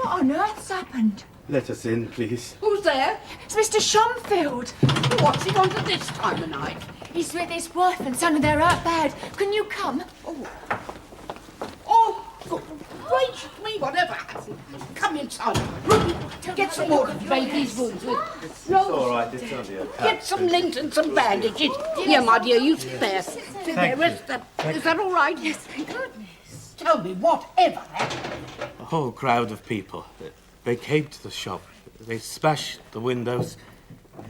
Speaker 5: What on earth's happened?
Speaker 7: Let us in, please.
Speaker 6: Who's there?
Speaker 5: It's Mr. Schomfield.
Speaker 6: What's he on to this time of night?
Speaker 5: He's with his wife and son and they're out bad. Can you come?
Speaker 6: Oh, gracious me, whatever happened. Come inside. Ruby, get some more of baby's wounds.
Speaker 7: It's all right, it's only a cut.
Speaker 6: Get some lint and some bandages. Here, my dear, you sit there. Sit there, rest there. Is that all right?
Speaker 5: Yes, thank goodness.
Speaker 6: Tell me, whatever happened?
Speaker 7: A whole crowd of people. They came to the shop. They smashed the windows,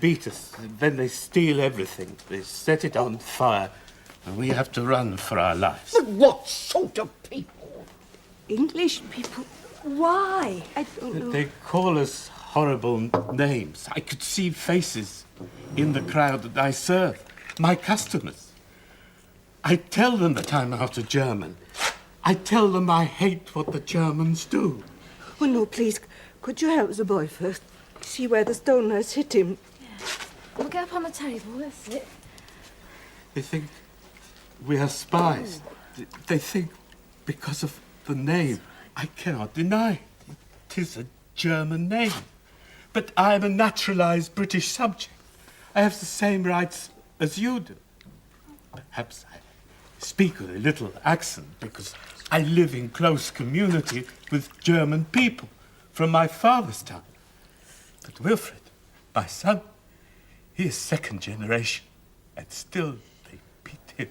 Speaker 7: beat us, then they steal everything. They set it on fire, and we have to run for our lives.
Speaker 6: But what sort of people?
Speaker 3: English people? Why? I don't know.
Speaker 7: They call us horrible names. I could see faces in the crowd that I serve, my customers. I tell them that I'm half a German. I tell them I hate what the Germans do.
Speaker 3: Oh, no, please. Could you help the boy first? See where the stone has hit him.
Speaker 1: Yeah. We'll go up on the table, that's it.
Speaker 7: They think we are spies. They think because of the name. I cannot deny it is a German name. But I am a naturalized British subject. I have the same rights as you do. Perhaps I speak with a little accent because I live in close community with German people from my father's time. But Wilfred, my son, he is second generation, and still they beat him.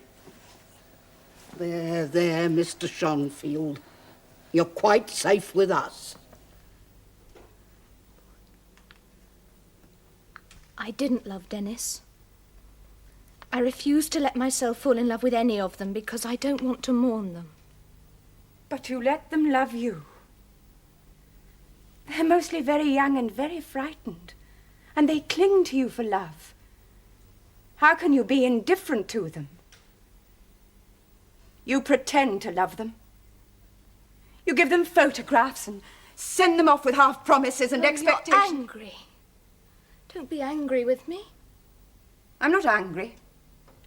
Speaker 6: There, Mr. Schonfield. You're quite safe with us.
Speaker 9: I didn't love Dennis. I refuse to let myself fall in love with any of them because I don't want to mourn them.
Speaker 3: But you let them love you. They're mostly very young and very frightened, and they cling to you for love. How can you be indifferent to them? You pretend to love them. You give them photographs and send them off with half promises and expectations.
Speaker 9: You're angry. Don't be angry with me.
Speaker 3: I'm not angry.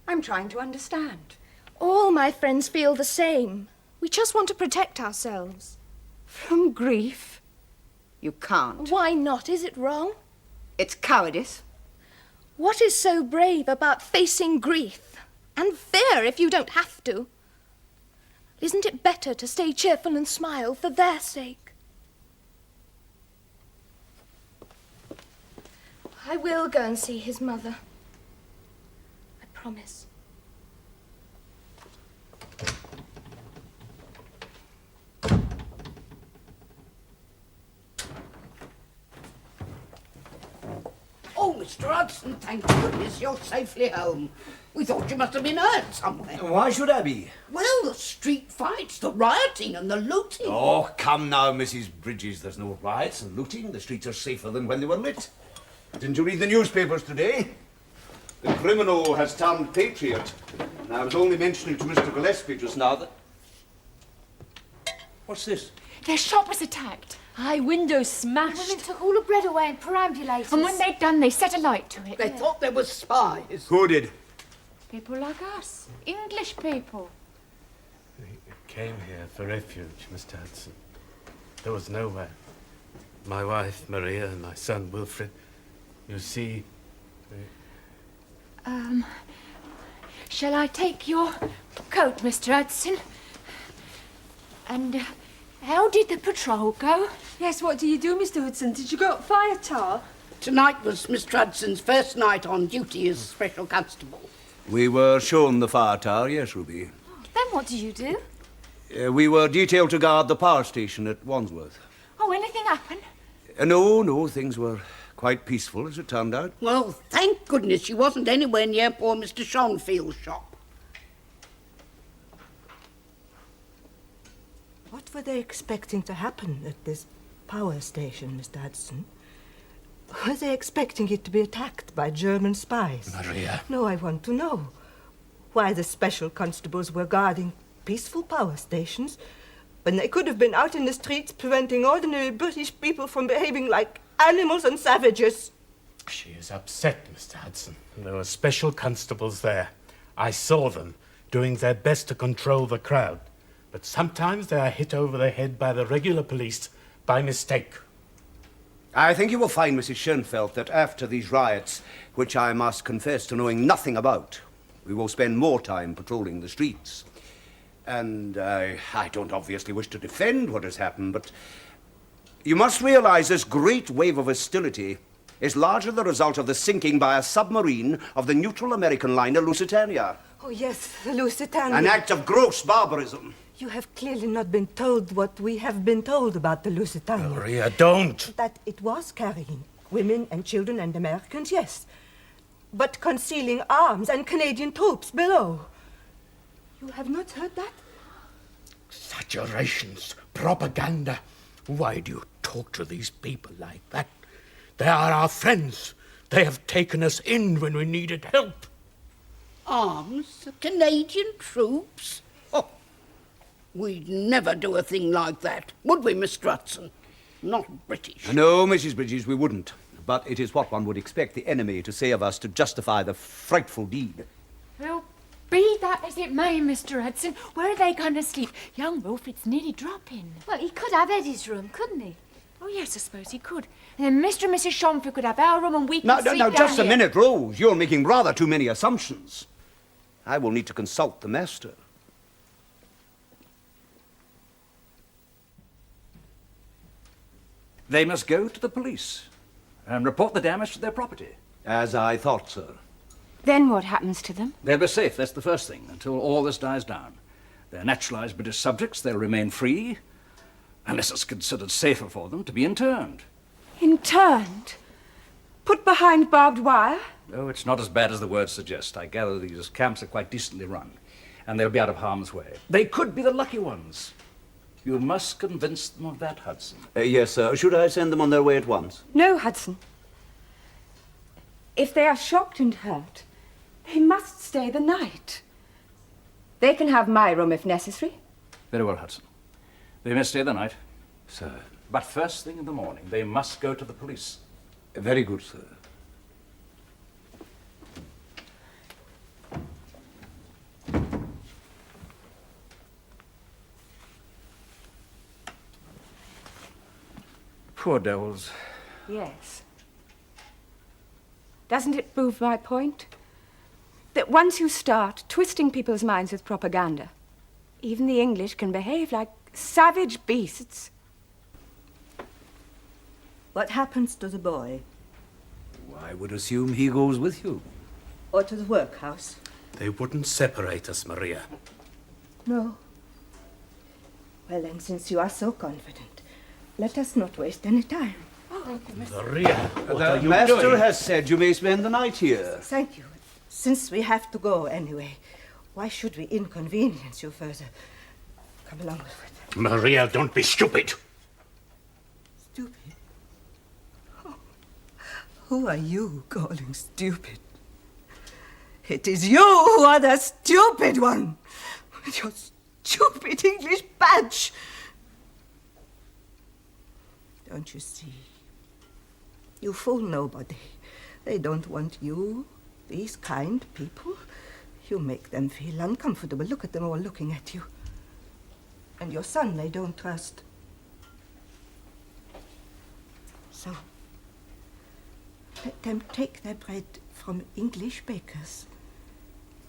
Speaker 3: I'm trying to understand.
Speaker 9: All my friends feel the same. We just want to protect ourselves.
Speaker 3: From grief? You can't.
Speaker 9: Why not? Is it wrong?
Speaker 3: It's cowardice.
Speaker 9: What is so brave about facing grief? And fear if you don't have to? Isn't it better to stay cheerful and smile for their sake? I will go and see his mother. I promise.
Speaker 6: Oh, Mr. Hudson, thank goodness you're safely home. We thought you must have been hurt somewhere.
Speaker 2: Why should I be?
Speaker 6: Well, the street fights, the rioting and the looting.
Speaker 2: Oh, come now, Mrs. Bridges. There's no riots and looting. The streets are safer than when they were lit. Didn't you read the newspapers today? The criminal has turned patriot. And I was only mentioning to Mr. Gillespie just now that... What's this?
Speaker 5: Their shop was attacked.
Speaker 8: Aye, windows smashed.
Speaker 1: Women took all the bread away and perambulators.
Speaker 5: And when they'd done, they set a light to it.
Speaker 6: They thought they were spies.
Speaker 2: Who did?
Speaker 5: People like us. English people.
Speaker 7: We came here for refuge, Mr. Hudson. There was nowhere. My wife, Maria, and my son, Wilfred. You see...
Speaker 5: Shall I take your coat, Mr. Hudson? And how did the patrol go?
Speaker 3: Yes, what do you do, Mr. Hudson? Did you go up fire tower?
Speaker 6: Tonight was Mr. Hudson's first night on duty as special constable.
Speaker 2: We were shown the fire tower, yes, Ruby.
Speaker 1: Then what do you do?
Speaker 2: We were detailed to guard the power station at Wandsworth.
Speaker 5: Oh, anything happened?
Speaker 2: No, things were quite peaceful, as it turned out.
Speaker 6: Well, thank goodness she wasn't anywhere near poor Mr. Schonfield's shop.
Speaker 13: What were they expecting to happen at this power station, Mr. Hudson? Were they expecting it to be attacked by German spies?
Speaker 7: Maria.
Speaker 13: No, I want to know. Why the special constables were guarding peaceful power stations when they could have been out in the streets preventing ordinary British people from behaving like animals and savages.
Speaker 7: She is upset, Mr. Hudson. There were special constables there. I saw them doing their best to control the crowd. But sometimes they are hit over the head by the regular police by mistake.
Speaker 2: I think you will find, Mrs. Schoenfeld, that after these riots, which I must confess to knowing nothing about, we will spend more time patrolling the streets. And I don't obviously wish to defend what has happened, but you must realize this great wave of hostility is largely the result of the sinking by a submarine of the neutral American liner Lusitania.
Speaker 13: Oh, yes, the Lusitania.
Speaker 2: An act of gross barbarism.
Speaker 13: You have clearly not been told what we have been told about the Lusitania.
Speaker 7: Maria, don't.
Speaker 13: That it was carrying women and children and Americans, yes. But concealing arms and Canadian troops below. You have not heard that?
Speaker 7: Exaggerations, propaganda. Why do you talk to these people like that? They are our friends. They have taken us in when we needed help.
Speaker 6: Arms? Canadian troops? Oh, we'd never do a thing like that, would we, Mr. Hudson? Not British.
Speaker 2: No, Mrs. Bridges, we wouldn't. But it is what one would expect the enemy to say of us to justify the frightful deed.
Speaker 5: Well, be that as it may, Mr. Hudson, where are they going to sleep? Young Wilfred's nearly dropping.
Speaker 1: Well, he could have Eddie's room, couldn't he?
Speaker 5: Oh, yes, I suppose he could. And then Mr. and Mrs. Schoenfeld could have our room and we could sleep
Speaker 2: Now,
Speaker 5: down
Speaker 2: just a
Speaker 5: here.
Speaker 2: minute, Rose. You're making rather too many assumptions. I will need to consult the master.
Speaker 10: They must go to the police and report the damage to their property.
Speaker 2: As I thought, sir.
Speaker 3: Then what happens to them?
Speaker 10: They'll be safe, that's the first thing, until all this dies down. They're naturalized British subjects, they'll remain free, unless it's considered safer for them to be interned.
Speaker 3: Interned? Put behind barbed wire?
Speaker 10: Oh, it's not as bad as the words suggest. I gather these camps are quite decently run, and they'll be out of harm's way. They could be the lucky ones. You must convince them of that, Hudson.
Speaker 2: Yes, sir. Should I send them on their way at once?
Speaker 3: No, Hudson. If they are shocked and hurt, they must stay the night. They can have my room if necessary.
Speaker 10: Very well, Hudson. They may stay the night.
Speaker 2: Sir.
Speaker 10: But first thing in the morning, they must go to the police.
Speaker 2: Very good, sir.
Speaker 10: Poor devils.
Speaker 3: Yes. Doesn't it prove my point? That once you start twisting people's minds with propaganda, even the English can behave like savage beasts.
Speaker 13: What happens to the boy?
Speaker 2: I would assume he goes with you.
Speaker 13: Or to the workhouse?
Speaker 7: They wouldn't separate us, Maria.
Speaker 13: No. Well, then, since you are so confident, let us not waste any time.
Speaker 7: Maria, what are
Speaker 2: The
Speaker 7: you
Speaker 2: master
Speaker 7: doing?
Speaker 2: has said you may spend the night here.
Speaker 13: Thank you. Since we have to go anyway, why should we inconvenience you further? Come along with it.
Speaker 7: Maria, don't be stupid.
Speaker 13: Stupid? Oh, who are you calling stupid? It is you who are the stupid one, with your stupid English badge. Don't you see? You fool nobody. They don't want you, these kind people. You make them feel uncomfortable. Look at them all looking at you. And your son they don't trust. So, let them take their bread from English bakers,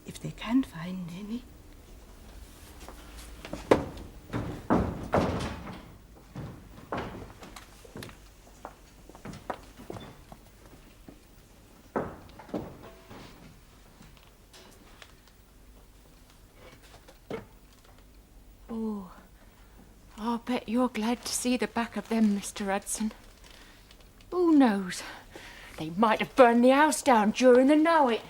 Speaker 13: if they can find any.
Speaker 5: Oh, I'll bet you're glad to see the back of them, Mr. Hudson. Who knows? They might have burned the house down during the night.